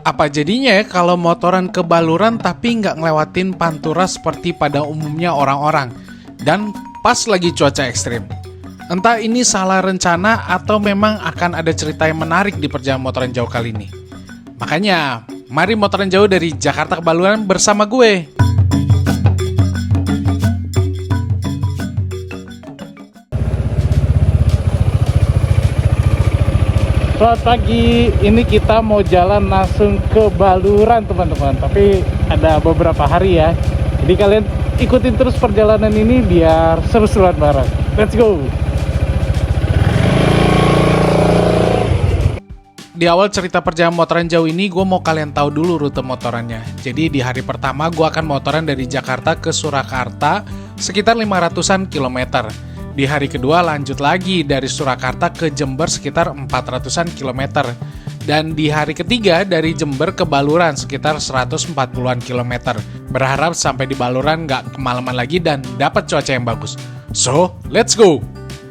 Apa jadinya ya kalau motoran ke Baluran tapi nggak ngelewatin Pantura seperti pada umumnya orang-orang? Dan pas lagi cuaca ekstrim. Entah ini salah rencana atau memang akan ada cerita yang menarik di perjalanan motoran jauh kali ini. Makanya, mari motoran jauh dari Jakarta ke Baluran bersama gue. Selamat pagi, ini kita mau jalan langsung ke Baluran teman-teman. Tapi ada beberapa hari ya. Jadi kalian ikutin terus perjalanan ini biar seru-seruan bareng. Let's go! Di awal cerita perjalanan motoran jauh ini, gue mau kalian tahu dulu rute motorannya. Jadi di hari pertama gue akan motoran dari Jakarta ke Surakarta sekitar 500-an kilometer. Di hari kedua lanjut lagi dari Surakarta ke Jember sekitar 400-an kilometer. Dan di hari ketiga dari Jember ke Baluran sekitar 140-an kilometer. Berharap sampai di Baluran nggak kemalaman lagi dan dapat cuaca yang bagus. So, let's go!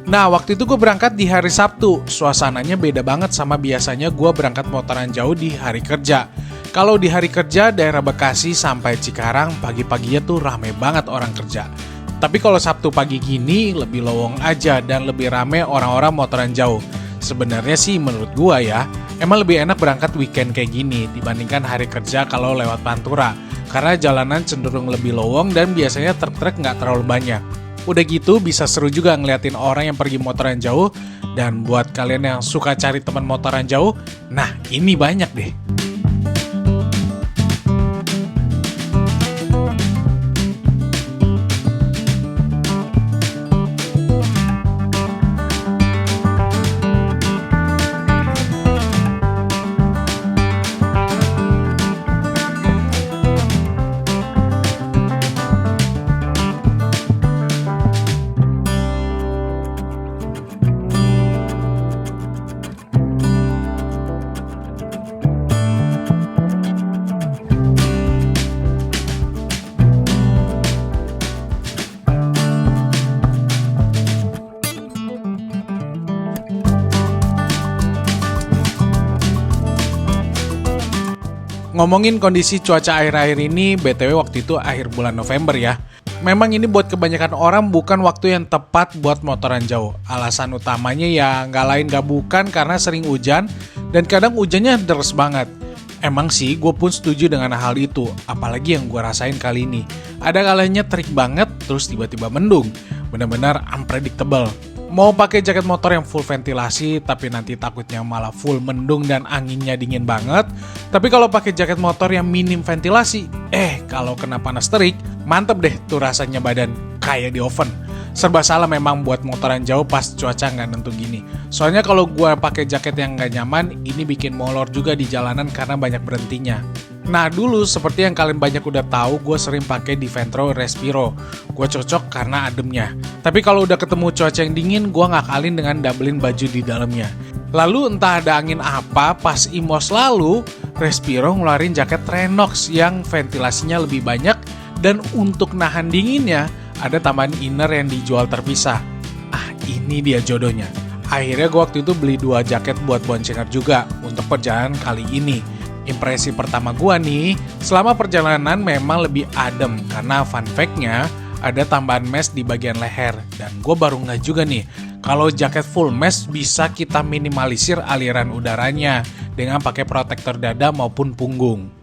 Nah, waktu itu gue berangkat di hari Sabtu. Suasananya beda banget sama biasanya gue berangkat motoran jauh di hari kerja. Kalau di hari kerja daerah Bekasi sampai Cikarang pagi-paginya tuh rame banget orang kerja. Tapi kalau Sabtu pagi gini lebih lowong aja dan lebih rame orang-orang motoran jauh. Sebenarnya sih menurut gua ya, emang lebih enak berangkat weekend kayak gini dibandingkan hari kerja kalau lewat Pantura. Karena jalanan cenderung lebih lowong dan biasanya truk-truk nggak terlalu banyak. Udah gitu bisa seru juga ngeliatin orang yang pergi motoran jauh. Dan buat kalian yang suka cari teman motoran jauh, nah ini banyak deh. Ngomongin kondisi cuaca akhir-akhir ini, BTW waktu itu akhir bulan November ya. Memang ini buat kebanyakan orang bukan waktu yang tepat buat motoran jauh. Alasan utamanya ya nggak lain nggak bukan karena sering hujan dan kadang hujannya deres banget. Emang sih gue pun setuju dengan hal itu, apalagi yang gue rasain kali ini. Ada kalanya terik banget terus tiba-tiba mendung, benar-benar unpredictable. Mau pakai jaket motor yang full ventilasi tapi nanti takutnya malah full mendung dan anginnya dingin banget. Tapi kalau pakai jaket motor yang minim ventilasi, kalau kena panas terik, mantep deh tuh rasanya badan kayak di oven. Serba salah memang buat motoran jauh pas cuaca nggak nentu gini. Soalnya kalau gue pakai jaket yang nggak nyaman, ini bikin molor juga di jalanan karena banyak berhentinya. Nah dulu seperti yang kalian banyak udah tahu, gue sering pakai Diventro Respiro. Gue cocok karena ademnya. Tapi kalau udah ketemu cuaca yang dingin, gue ngakalin dengan doublein baju di dalamnya. Lalu entah ada angin apa, pas IMOS lalu, Respiro ngeluarin jaket Renox yang ventilasinya lebih banyak dan untuk nahan dinginnya ada tambahan inner yang dijual terpisah. Ini dia jodohnya. Akhirnya gue waktu itu beli 2 jaket buat boncengan juga untuk perjalanan kali ini. Impresi pertama gue nih, selama perjalanan memang lebih adem karena fun fact-nya ada tambahan mesh di bagian leher. Dan gue baru ngeh juga nih, kalau jaket full mesh bisa kita minimalisir aliran udaranya dengan pakai protektor dada maupun punggung.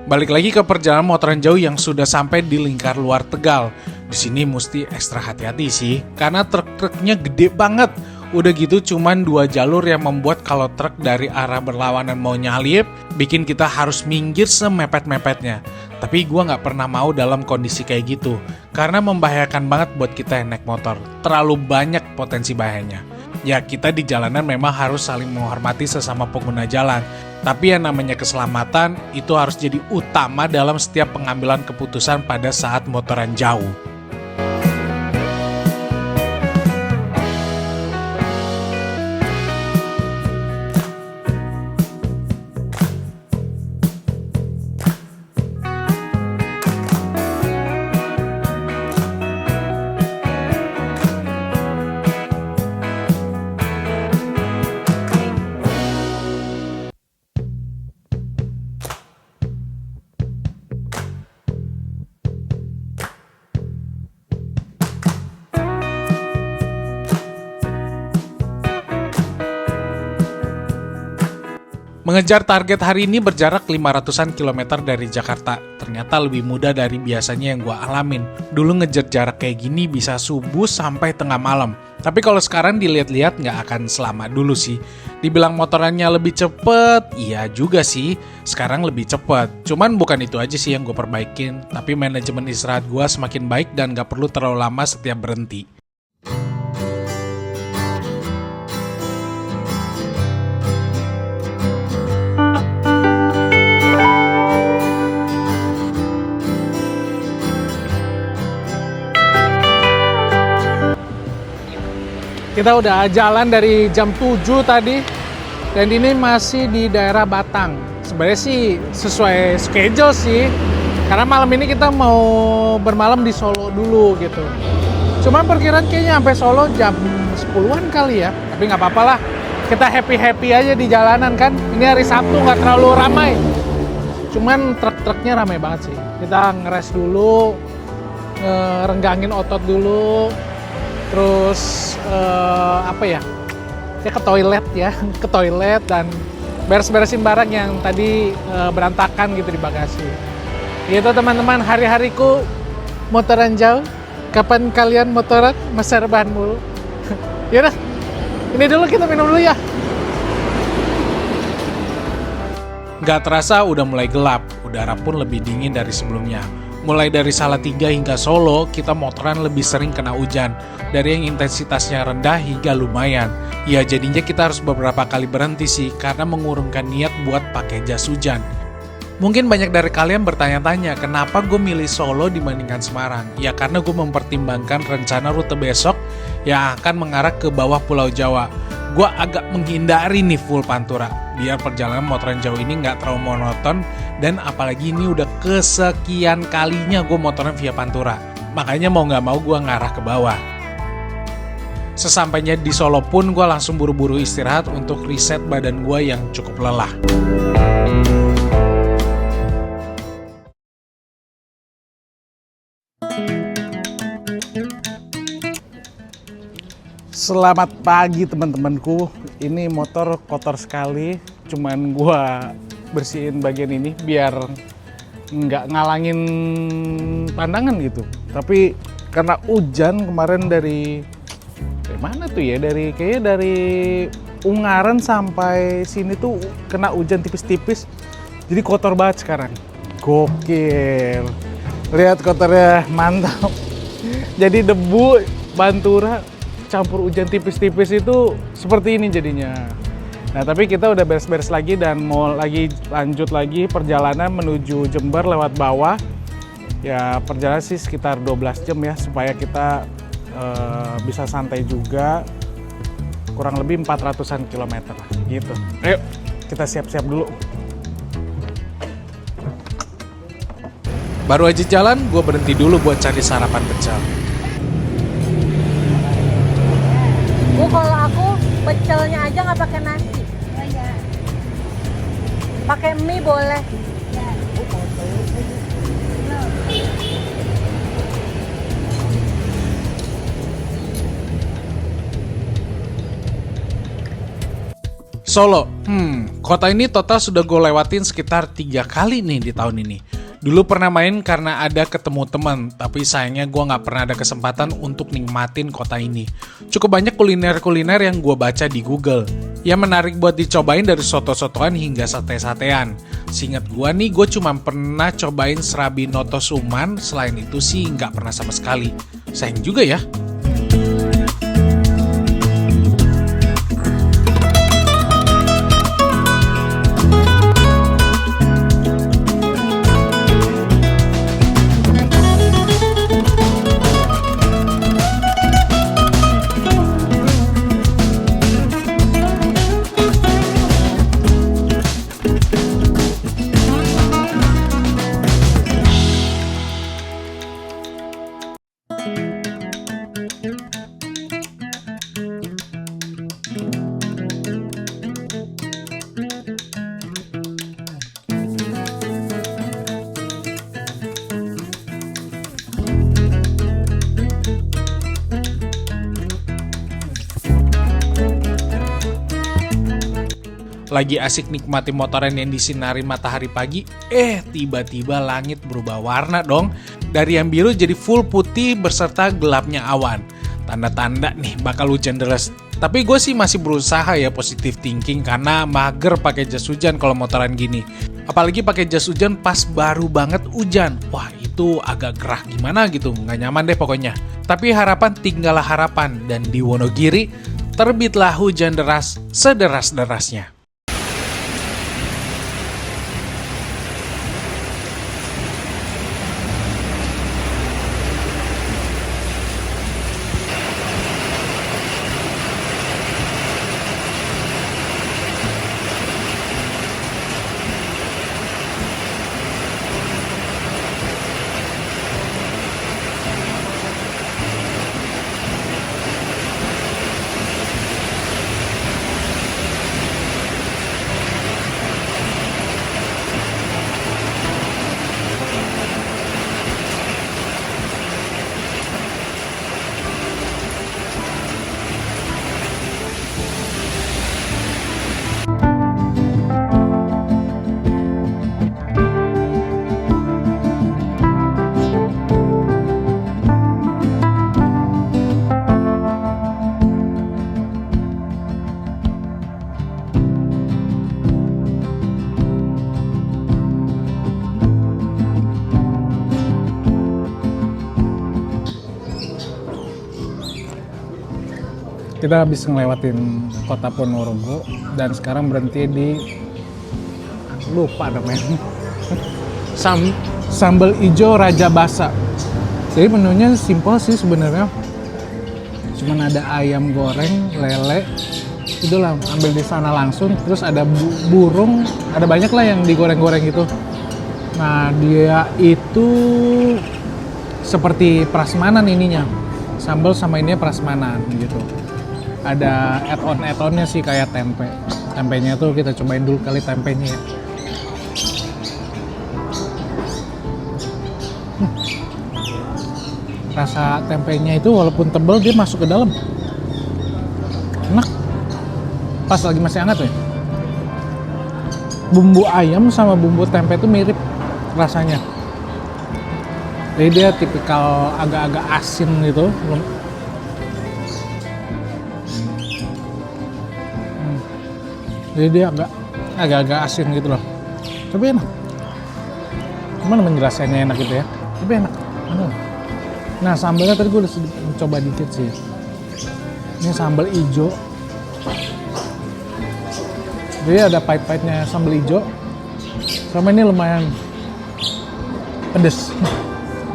Balik lagi ke perjalanan motoran jauh yang sudah sampai di lingkar luar Tegal. Di sini mesti ekstra hati-hati sih, karena truk-truknya gede banget. Udah gitu cuman 2 jalur yang membuat kalau truk dari arah berlawanan mau nyalip, bikin kita harus minggir semepet-mepetnya. Tapi gua nggak pernah mau dalam kondisi kayak gitu, karena membahayakan banget buat kita yang naik motor. Terlalu banyak potensi bahayanya. Ya kita di jalanan memang harus saling menghormati sesama pengguna jalan. Tapi yang namanya keselamatan itu harus jadi utama dalam setiap pengambilan keputusan pada saat motoran jauh. Mengejar target hari ini berjarak 500-an kilometer dari Jakarta. Ternyata lebih mudah dari biasanya yang gue alamin. Dulu ngejar jarak kayak gini bisa subuh sampai tengah malam. Tapi kalau sekarang dilihat-lihat nggak akan selama dulu sih. Dibilang motorannya lebih cepet, iya juga sih. Sekarang lebih cepet. Cuman bukan itu aja sih yang gue perbaikin. Tapi manajemen istirahat gue semakin baik dan nggak perlu terlalu lama setiap berhenti. Kita udah jalan dari jam 7 tadi, dan ini masih di daerah Batang. Sebenarnya sih sesuai schedule sih, karena malam ini kita mau bermalam di Solo dulu gitu. Cuman perkiraan kayaknya sampai Solo jam 10-an kali ya, tapi nggak apa-apa lah. Kita happy-happy aja di jalanan kan, ini hari Sabtu nggak terlalu ramai. Cuman truk-truknya ramai banget sih. Kita ngeres dulu, renggangin otot dulu, terus ya ke toilet ya, ke toilet dan beres-beresin barang yang tadi berantakan gitu di bagasi. Gitu teman-teman, hari-hariku motoran jauh. Kapan kalian motoran? Masa rebahan mulu. Yaudah, ini dulu kita minum dulu ya. Gak terasa udah mulai gelap, udara pun lebih dingin dari sebelumnya. Mulai dari Salatiga hingga Solo, kita motoran lebih sering kena hujan. Dari yang intensitasnya rendah hingga lumayan. Ya jadinya kita harus beberapa kali berhenti sih, karena mengurungkan niat buat pakai jas hujan. Mungkin banyak dari kalian bertanya-tanya, kenapa gue milih Solo dibandingkan Semarang? Ya karena gue mempertimbangkan rencana rute besok yang akan mengarah ke bawah Pulau Jawa. Gue agak menghindari nih full Pantura, biar perjalanan motoran jauh ini nggak terlalu monoton, dan apalagi ini udah kesekian kalinya gue motoran via Pantura. Makanya mau nggak mau gue ngarah ke bawah. Sesampainya di Solo pun gue langsung buru-buru istirahat untuk reset badan gue yang cukup lelah. Selamat pagi teman-temanku. Ini motor kotor sekali, cuman gua bersihin bagian ini biar nggak ngalangin pandangan gitu. Tapi karena hujan kemarin dari mana tuh ya? Kayaknya dari Ungaran sampai sini tuh kena hujan tipis-tipis. Jadi kotor banget sekarang. Gokil. Lihat kotornya, mantap. Jadi debu Pantura campur hujan tipis-tipis itu seperti ini jadinya. Nah tapi kita udah beres-beres lagi dan mau lanjut lagi perjalanan menuju Jember lewat bawah. Ya perjalanan sih sekitar 12 jam ya, supaya kita bisa santai juga. Kurang lebih 400-an kilometer lah gitu. Ayo kita siap-siap dulu. Baru aja jalan, gue berhenti dulu buat cari sarapan pecel. Kalau aku pecelnya aja nggak pakai nasi. Oh iya. Pakai mie boleh. Ya. Solo, kota ini total sudah gue lewatin sekitar 3 kali nih di tahun ini. Dulu pernah main karena ada ketemu teman, tapi sayangnya gue nggak pernah ada kesempatan untuk nikmatin kota ini. Cukup banyak kuliner-kuliner yang gue baca di Google. Yang menarik buat dicobain dari soto-sotoan hingga sate-satean. Seingat gue nih, gue cuma pernah cobain serabi noto suman, selain itu sih nggak pernah sama sekali. Sayang juga ya. Lagi asik nikmati motoran yang disinari matahari pagi, tiba-tiba langit berubah warna dong. Dari yang biru jadi full putih beserta gelapnya awan. Tanda-tanda nih bakal hujan deras. Tapi gue sih masih berusaha ya positive thinking karena mager pakai jas hujan kalau motoran gini. Apalagi pakai jas hujan pas baru banget hujan. Wah, itu agak gerah gimana gitu, nggak nyaman deh pokoknya. Tapi harapan tinggallah harapan, dan di Wonogiri terbitlah hujan deras sederas-derasnya. Kita habis ngelewatin kota Ponorogo dan sekarang berhenti di lupa namanya sambal ijo Raja Basa. Jadi menunya simpel sih sebenarnya, cuman ada ayam goreng, lele, itu lah ambil di sana langsung. Terus ada burung, ada banyak lah yang digoreng-goreng gitu. Nah dia itu seperti prasmanan ininya, sambal sama ininya prasmanan gitu. Ada add-onnya sih kayak tempe. Tempenya tuh kita cobain dulu kali tempenya ya. Rasa tempenya itu walaupun tebal dia masuk ke dalam. Enak. Pas lagi masih hangat ya. Bumbu ayam sama bumbu tempe itu mirip rasanya. Jadi dia tipikal agak-agak asin gitu. Jadi dia agak-agak asin gitu loh. Tapi enak. Gimana menjelaskannya enak gitu ya? Tapi enak. Nah sambalnya tadi gue udah coba dikit sih. Ini sambal ijo. Jadi ada pahit-pahitnya sambal ijo. Sama ini lumayan pedes.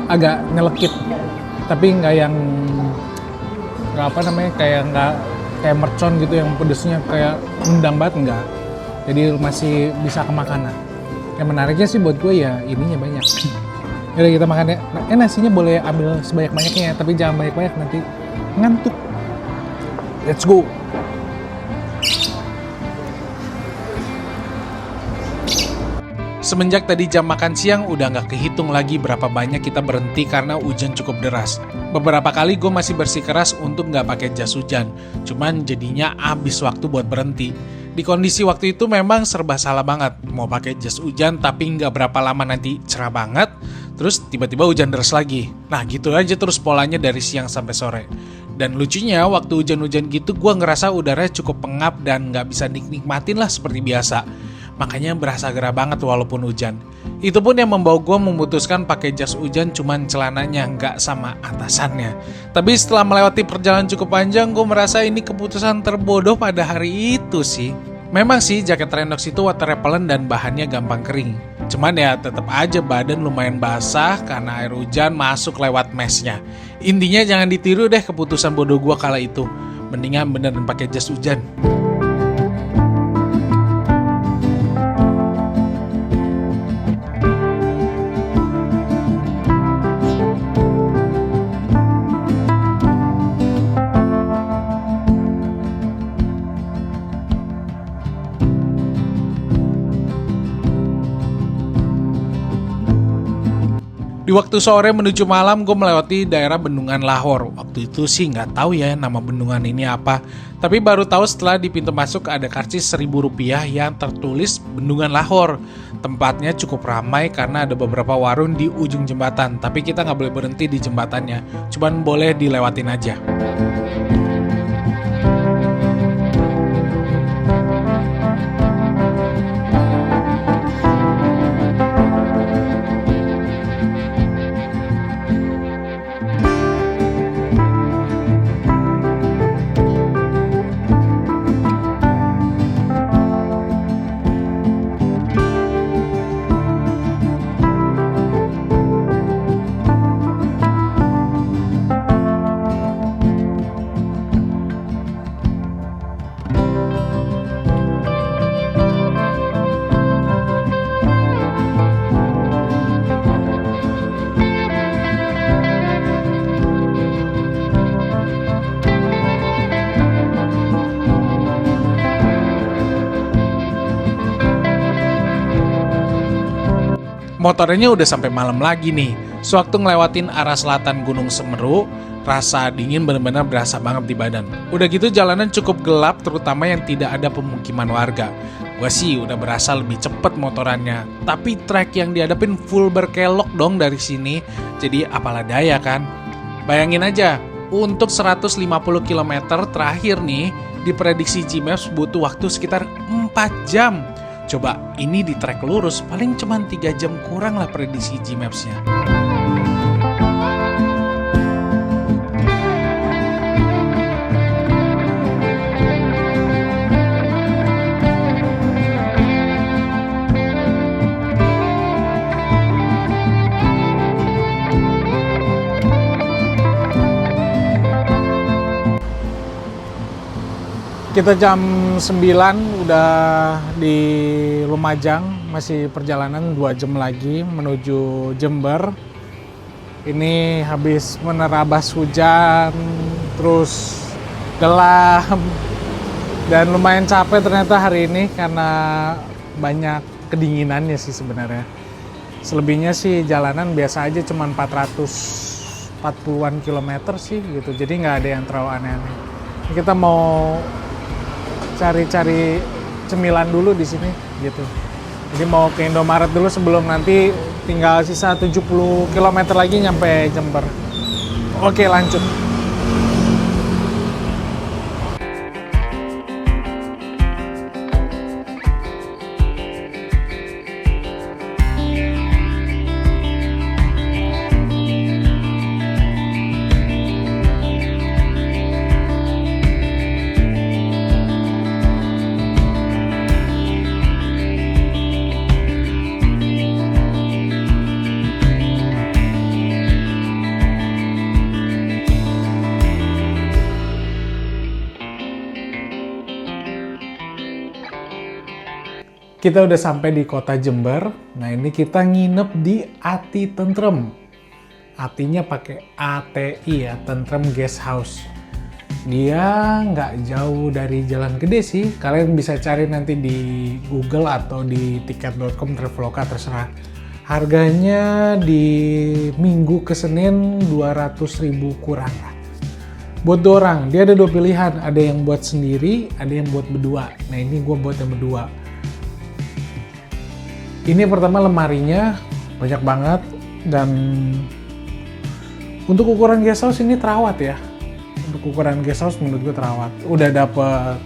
Agak nyelekit. Tapi nggak yang kayak mercon gitu yang pedesnya kayak nendang banget, enggak. Jadi masih bisa kemakanan. Yang menariknya sih buat gue ya ininya banyak. Yaudah kita makan ya. Nasinya boleh ambil sebanyak-banyaknya, tapi jangan banyak-banyak nanti ngantuk. Let's go. Semenjak tadi jam makan siang udah nggak kehitung lagi berapa banyak kita berhenti karena hujan cukup deras. Beberapa kali gue masih bersikeras untuk nggak pakai jas hujan, cuman jadinya habis waktu buat berhenti. Di kondisi waktu itu memang serba salah banget. Mau pakai jas hujan tapi nggak berapa lama nanti cerah banget, terus tiba-tiba hujan deras lagi. Nah gitu aja terus polanya dari siang sampai sore. Dan lucunya waktu hujan-hujan gitu gue ngerasa udaranya cukup pengap dan nggak bisa nikmatin lah seperti biasa. Makanya berasa gerah banget walaupun hujan. Itu pun yang membawa gue memutuskan pakai jas hujan cuman celananya, nggak sama atasannya. Tapi setelah melewati perjalanan cukup panjang, gue merasa ini keputusan terbodoh pada hari itu sih. Memang sih jaket Trendox itu water repellent dan bahannya gampang kering. Cuman ya tetap aja badan lumayan basah karena air hujan masuk lewat mesnya. Intinya jangan ditiru deh keputusan bodoh gue kala itu. Mendingan beneran pakai jas hujan. Di waktu sore menuju malam gue melewati daerah Bendungan Lahor. Waktu itu sih nggak tahu ya nama bendungan ini apa. Tapi baru tahu setelah di pintu masuk ada karcis Rp1.000 yang tertulis Bendungan Lahor. Tempatnya cukup ramai karena ada beberapa warung di ujung jembatan. Tapi kita nggak boleh berhenti di jembatannya. Cuman boleh dilewatin aja. Motornya udah sampai malam lagi nih. Sewaktu ngelewatin arah selatan Gunung Semeru, rasa dingin benar-benar berasa banget di badan. Udah gitu jalanan cukup gelap terutama yang tidak ada pemukiman warga. Gua sih udah berasa lebih cepet motorannya. Tapi trek yang dihadapin full berkelok dong dari sini. Jadi apalah daya kan. Bayangin aja, untuk 150 km terakhir nih, diprediksi Gmaps butuh waktu sekitar 4 jam. Coba ini di trek lurus paling cuma 3 jam kurang lah prediksi Gmaps-nya. Kita jam 9 udah di Lumajang, masih perjalanan 2 jam lagi menuju Jember. Ini habis menerabas hujan, terus gelap, dan lumayan capek ternyata hari ini karena banyak kedinginannya sih sebenarnya. Selebihnya sih jalanan biasa aja, cuma 440-an kilometer sih gitu, jadi nggak ada yang terlalu aneh-aneh. Kita mau cari-cari cemilan dulu di sini gitu. Jadi mau ke Indomaret dulu sebelum nanti tinggal sisa 70 km lagi nyampe Jember. Oke, lanjut. Kita udah sampai di kota Jember. Nah ini kita nginep di Ati Tentrem. Atinya pakai ATI ya, Tentrem Guest House. Dia nggak jauh dari Jalan Gede sih. Kalian bisa cari nanti di Google atau di tiket.com, Traveloka, terserah. Harganya di Minggu ke Senin 200.000 kurang lah. Buat 2 orang, dia ada 2 pilihan. Ada yang buat sendiri, ada yang buat berdua. Nah ini gue buat yang berdua. Ini pertama lemarinya banyak banget. Dan untuk ukuran guest house ini terawat ya. Untuk ukuran guest house menurut gue terawat. Udah dapet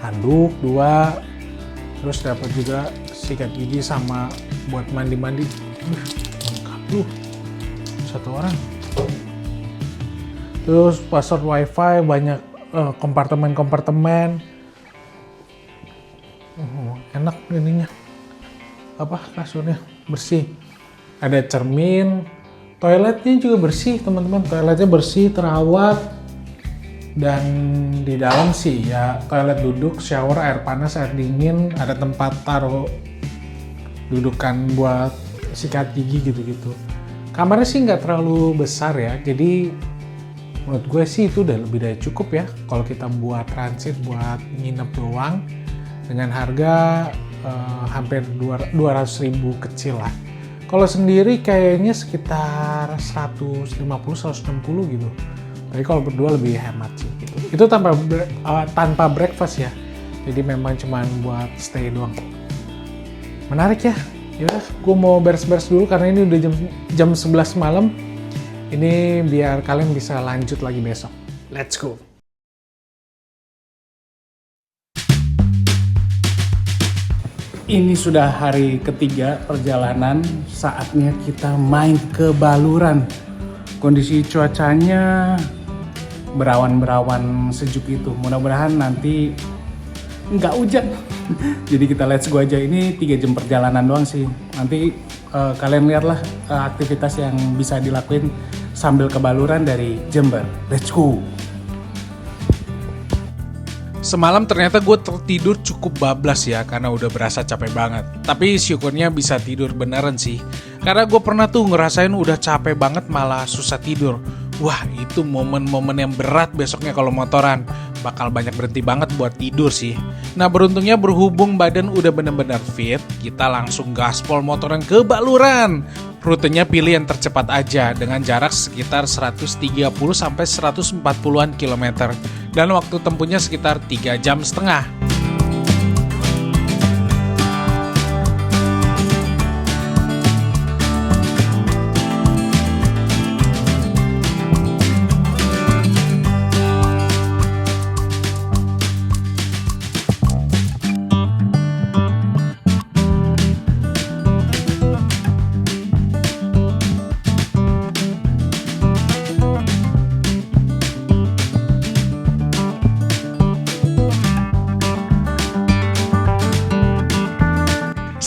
handuk 2, terus dapet juga sikat gigi sama buat mandi-mandi. Lengkap lu, 1 orang. Terus password wifi, banyak kompartemen-kompartemen. Enak ininya. Kasurnya bersih. Ada cermin, toiletnya juga bersih teman-teman. Toiletnya bersih, terawat. Dan di dalam sih ya toilet duduk, shower, air panas, air dingin, ada tempat taruh dudukan buat sikat gigi gitu-gitu. Kamarnya sih nggak terlalu besar ya, jadi menurut gue sih itu udah lebih dari cukup ya kalau kita buat transit, buat nginep doang dengan harga hampir 200.000 kecil lah. Kalau sendiri kayaknya sekitar 150-160 gitu. Tapi kalau berdua lebih hemat sih gitu. Itu tanpa breakfast ya. Jadi memang cuma buat stay doang. Menarik ya. Yaudah, gue mau beres-beres dulu karena ini udah jam 11 malam. Ini biar kalian bisa lanjut lagi besok. Let's go. Ini sudah hari ketiga perjalanan, saatnya kita main ke Baluran. Kondisi cuacanya berawan-berawan sejuk itu. Mudah-mudahan nanti nggak hujan. Jadi kita let's go aja. Ini 3 jam perjalanan doang sih. Nanti kalian lihatlah aktivitas yang bisa dilakuin sambil ke Baluran dari Jember. Let's go. Semalam ternyata gue tertidur cukup bablas ya karena udah berasa capek banget. Tapi syukurnya bisa tidur beneran sih. Karena gue pernah tuh ngerasain udah capek banget malah susah tidur. Wah itu momen-momen yang berat besoknya kalau motoran. Bakal banyak berhenti banget buat tidur sih. Nah beruntungnya berhubung badan udah bener-bener fit, kita langsung gaspol motoran ke Baluran. Rutenya pilih yang tercepat aja dengan jarak sekitar 130-140-an kilometer. Dan waktu tempuhnya sekitar 3,5 jam.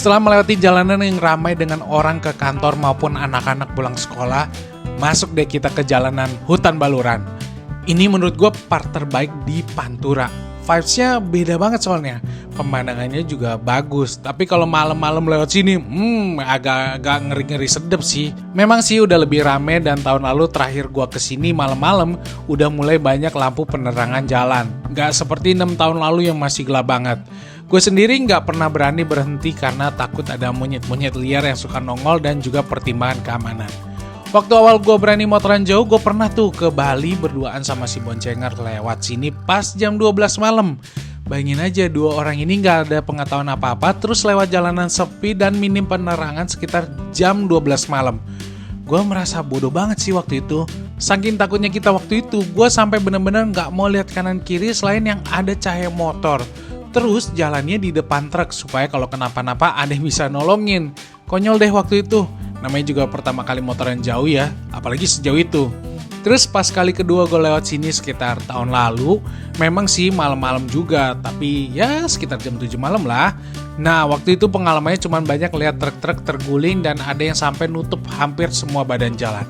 Setelah melewati jalanan yang ramai dengan orang ke kantor maupun anak-anak pulang sekolah, masuk deh kita ke jalanan hutan Baluran. Ini menurut gue part terbaik di Pantura. Vibes-nya beda banget soalnya. Pemandangannya juga bagus. Tapi kalau malam-malam lewat sini, agak ngeri-ngeri sedep sih. Memang sih udah lebih rame dan tahun lalu terakhir gue kesini malam-malam udah mulai banyak lampu penerangan jalan. Gak seperti 6 tahun lalu yang masih gelap banget. Gue sendiri nggak pernah berani berhenti karena takut ada monyet-monyet liar yang suka nongol dan juga pertimbangan keamanan. Waktu awal gue berani motoran jauh, gue pernah tuh ke Bali berduaan sama si boncenger lewat sini pas jam 12 malam. Bayangin aja 2 orang ini nggak ada pengetahuan apa-apa terus lewat jalanan sepi dan minim penerangan sekitar jam 12 malam. Gue merasa bodoh banget sih waktu itu. Saking takutnya kita waktu itu, gue sampai bener-bener nggak mau lihat kanan kiri selain yang ada cahaya motor. Terus jalannya di depan truk supaya kalau kenapa-napa ada yang bisa nolongin. Konyol deh waktu itu. Namanya juga pertama kali motoran jauh ya, apalagi sejauh itu. Terus pas kali kedua gue lewat sini sekitar tahun lalu, memang sih malam-malam juga, tapi ya sekitar jam 7 malam lah. Nah waktu itu pengalamannya cuma banyak lihat truk-truk terguling dan ada yang sampai nutup hampir semua badan jalan.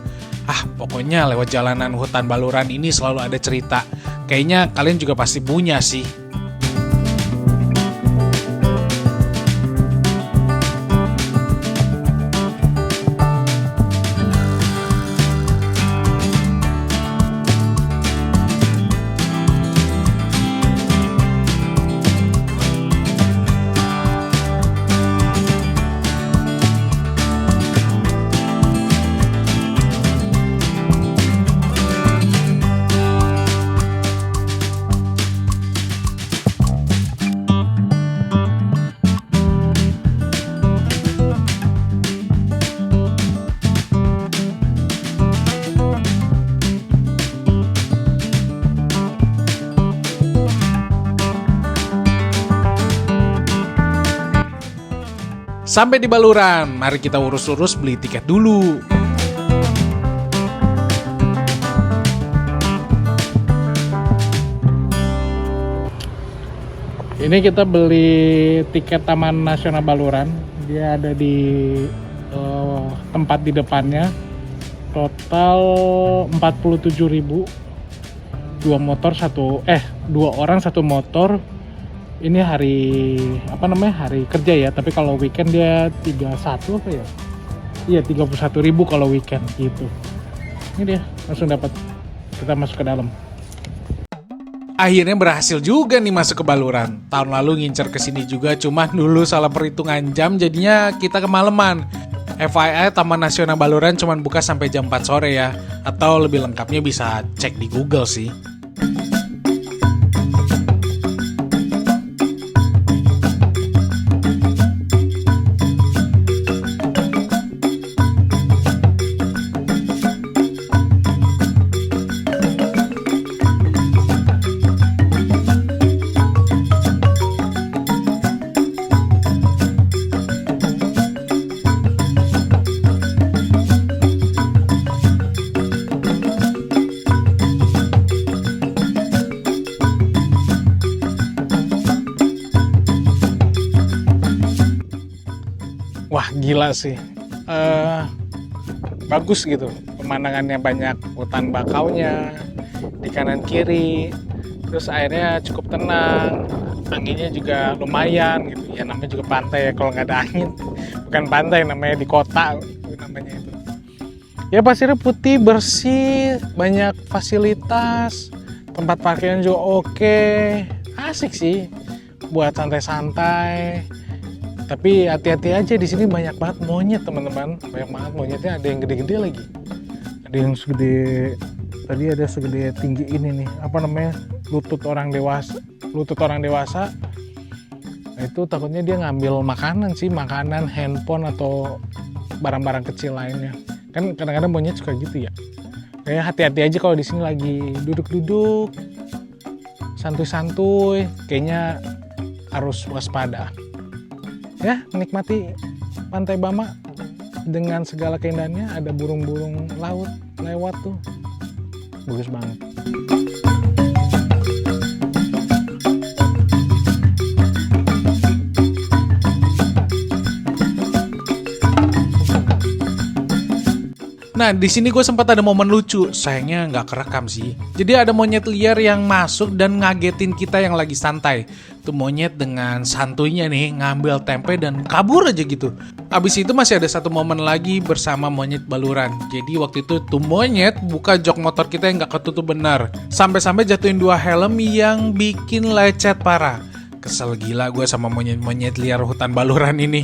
Pokoknya lewat jalanan hutan Baluran ini selalu ada cerita. Kayaknya kalian juga pasti punya sih. Sampai di Baluran, mari kita urus-urus beli tiket dulu. Ini kita beli tiket Taman Nasional Baluran. Dia ada di tempat di depannya. Total 47.000. Dua orang satu motor. Ini hari hari kerja ya, tapi kalau weekend dia 31 apa ya? Iya, 31.000 kalau weekend gitu. Ini dia, langsung dapat. Kita masuk ke dalam. Akhirnya berhasil juga nih masuk ke Baluran. Tahun lalu ngincer ke sini juga, cuma dulu salah perhitungan jam jadinya kita kemalaman. FYI, Taman Nasional Baluran cuma buka sampai jam 4 sore ya. Atau lebih lengkapnya bisa cek di Google sih. Wah, gila sih. Bagus gitu. Pemandangannya banyak hutan bakaunya di kanan kiri. Terus airnya cukup tenang. Anginnya juga lumayan gitu. Ya namanya juga pantai ya, kalau nggak ada angin. Bukan pantai, namanya di kota itu namanya itu. Ya pasirnya putih, bersih, banyak fasilitas. Tempat parkirnya juga oke. Asik sih buat santai-santai. Tapi hati-hati aja, di sini banyak banget monyet teman-teman, banyak banget monyetnya. Ada yang gede-gede lagi, ada yang segede, tadi ada segede tinggi ini nih, lutut orang dewasa. Nah, itu takutnya dia ngambil makanan, handphone atau barang-barang kecil lainnya. Kan kadang-kadang monyet suka gitu ya. Kayak hati-hati aja kalau di sini lagi duduk-duduk, santuy-santuy, kayaknya harus waspada. Ya, menikmati Pantai Bama dengan segala keindahannya. Ada burung-burung laut lewat tuh, bagus banget. Nah, di sini gue sempat ada momen lucu, sayangnya nggak kerekam sih. Jadi ada monyet liar yang masuk dan ngagetin kita yang lagi santai. Tuh monyet dengan santuinya nih ngambil tempe dan kabur aja gitu. Abis itu masih ada satu momen lagi bersama monyet Baluran. Jadi waktu itu tuh monyet buka jok motor kita yang nggak ketutup benar. Sampai-sampai jatuhin 2 helm yang bikin lecet parah. Kesel gila gue sama monyet-monyet liar hutan Baluran ini.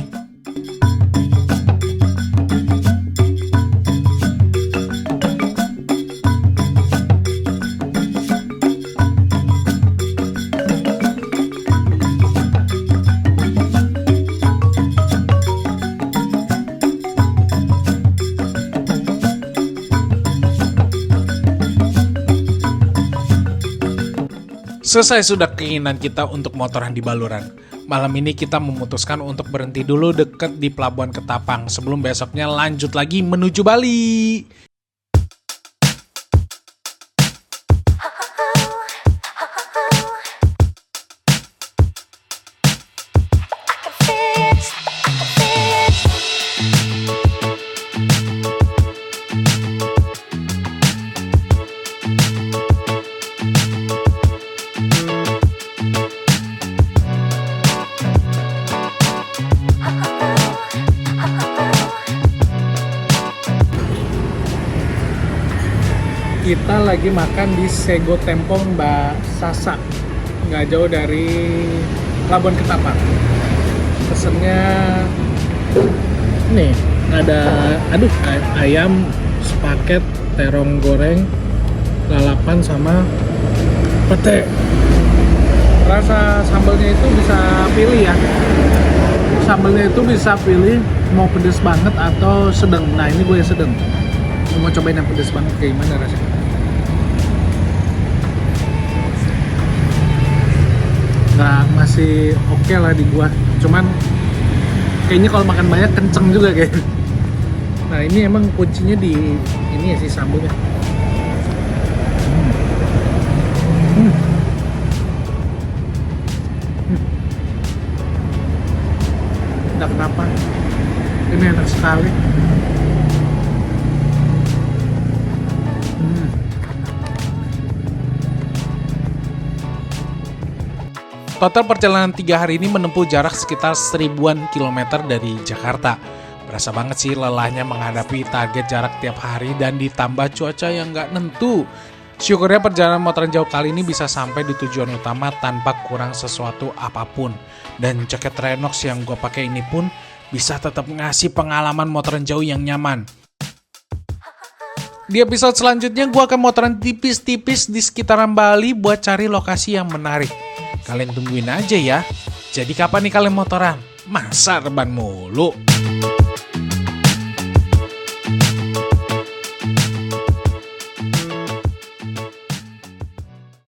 Selesai sudah keinginan kita untuk motoran di Baluran. Malam ini kita memutuskan untuk berhenti dulu deket di Pelabuhan Ketapang sebelum besoknya lanjut lagi menuju Bali. Kita lagi makan di Sego Tempong Mbak Sasa, nggak jauh dari Pelabuhan Ketapang. Pesennya nih ada ayam sepaket, terong goreng, lalapan sama pete. Rasa sambalnya itu bisa pilih ya. Sambalnya itu bisa pilih mau pedes banget atau sedang. Nah ini gue yang sedang. Mau cobain yang pedes banget kayak gimana rasanya. Nah, masih oke lah di gua. Cuman Kayaknya kalau makan banyak kenceng juga kayaknya. Nah ini emang kuncinya di ini ya sih sambelnya. Entah kenapa ini enak sekali. Total perjalanan 3 hari ini menempuh jarak sekitar 1000-an kilometer dari Jakarta. Berasa banget sih lelahnya menghadapi target jarak tiap hari dan ditambah cuaca yang nggak nentu. Syukurnya perjalanan motoran jauh kali ini bisa sampai di tujuan utama tanpa kurang sesuatu apapun. Dan jaket Renox yang gue pakai ini pun bisa tetap ngasih pengalaman motoran jauh yang nyaman. Di episode selanjutnya gue akan motoran tipis-tipis di sekitaran Bali buat cari lokasi yang menarik. Kalian tungguin aja ya. Jadi kapan nih kalian motoran? Masa rebahan mulu?